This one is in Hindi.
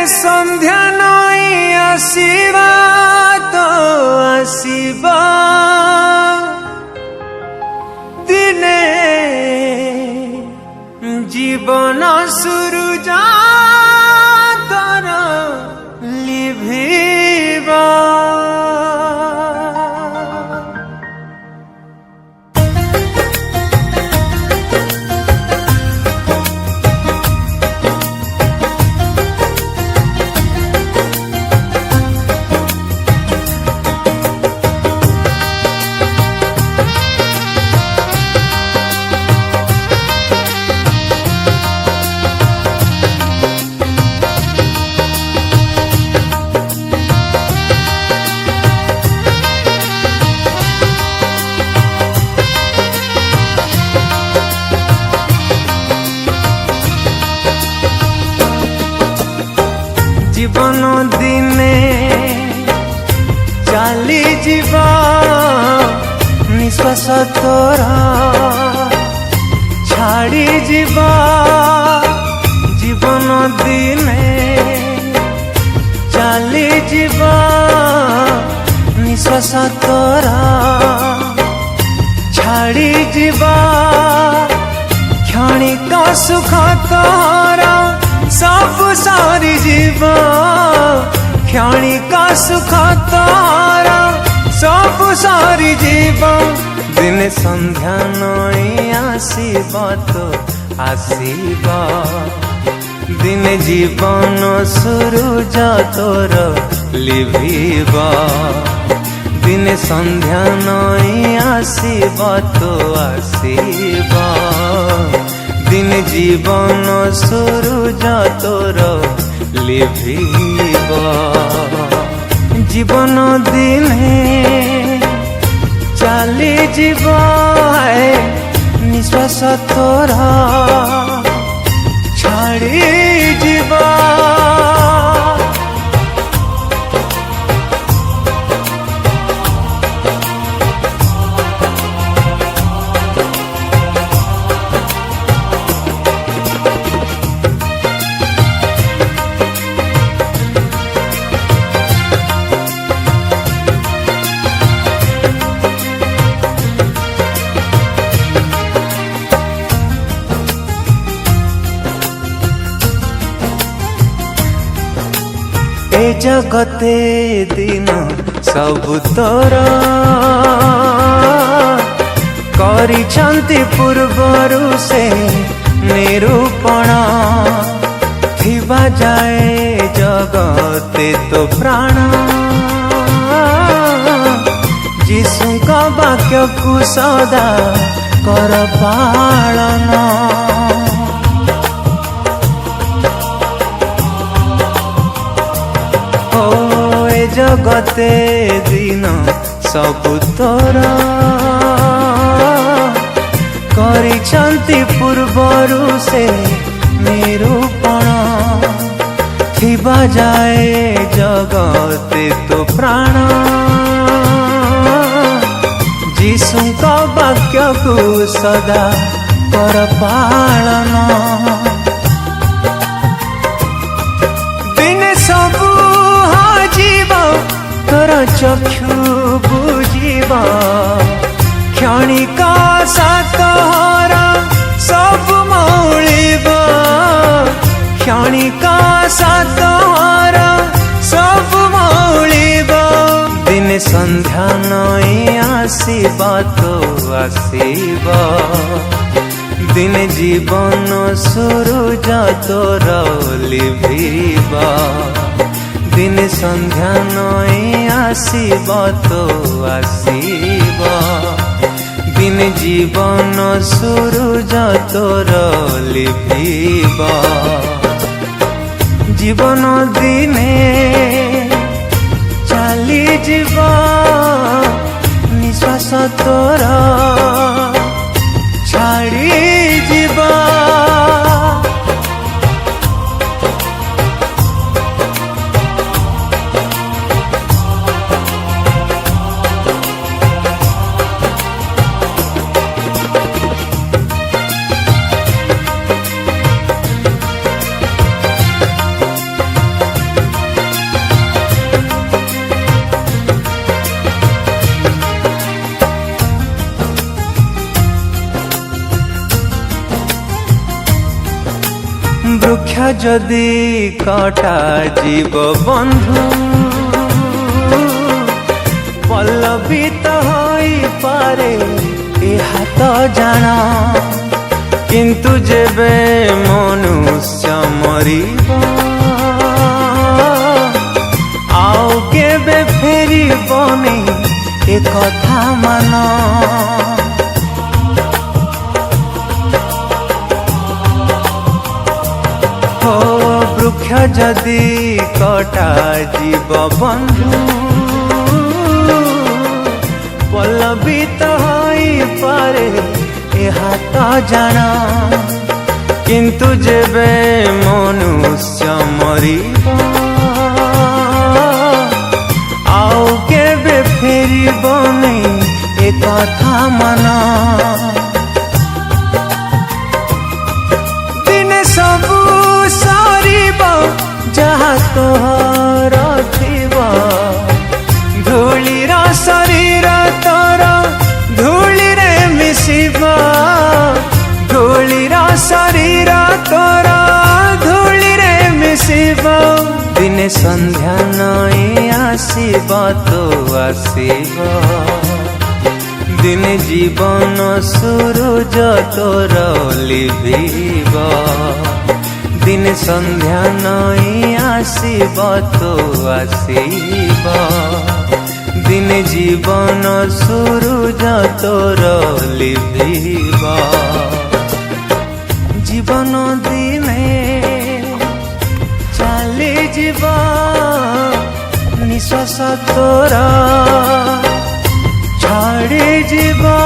संध्या नई आसीबा तो आसीबा दिने जीवन सुरुजा तर लिभिबा। जीवन दिने चाली जीवा निश्वास तोरा छाड़ी जीवा। जीवन दिने चाली जीवा निश्वास तोरा छाड़ी जीवा। क्षणिक सुख तोरा सब सारी जीव क्षणिक सुख तारा सब सारी जीव। दिन संध्या नई आसीबा तो आसीबा दिन जीवन सुरुज तोर लिभिबा। दिन संध्या नई आसीबा तो आसीबा दिन जीवन सुरुज तोर लिभिबा। जीवन दिने चाली जीवा निश्वास तोरा छाड़ी जीवा। ए जगते दिन सब तोरा करिछंती पूर्वरु से निरूपण। थिबा जाए जगते तो प्राण जीशुका वाक्य को सदा कर पालन। जगते दिन सब तोरा करिछंती पूर्वरु से निरूपण। थिबा जाए जगते तो प्राण जीशुका वाक्य को सदा कर पालन। दिन सब तोर चक्षु बुझीबा। क्षणिक सातहरा सब मौलिबा। क्षणिक सातहरा सब मौलिबा। दिन संध्या नई आसीबा तो आसीबा दिन जीवन सुरुज तोर लिभिबा। दिन संध्या नई आसीबा तो आसीबा दिन जीवन सुरुज तोर लिभिबा। जीवन दिने चाली जीवा निश्वास तोरा छाड़ी जीवा। वृक्ष जदि कटा जीव बंधु पल्लवित होई पारे एहा तो जाना किंतु जेबे मनुष्य मरिबा आओ केबे फेरिबनी ए कथा मान हो वृक्ष जदि कटा जीव बंधु पल्लवित होई पारे एहा तो जाना किंतु जेबे मनुष्य मरिबा आओ केबे फेरिबनी ए कथा मान दिने सबु सरिबा जहा तोहर थिबा धूलिर शरीर तोर धूलि रे मिसिबा धूलिर शरीर तोर धूलि रे मिसिबा दिने संध्या नई आसीबा तो आसीबा दिने जीवन सूरज तोर लिभिबा दिन संध्या नई आसीबा तो आसीबा दिन जीवन सूरज तोर लिभिबा जीवन दिने चली जीवा निश्वास तोर छाड़ी जीवा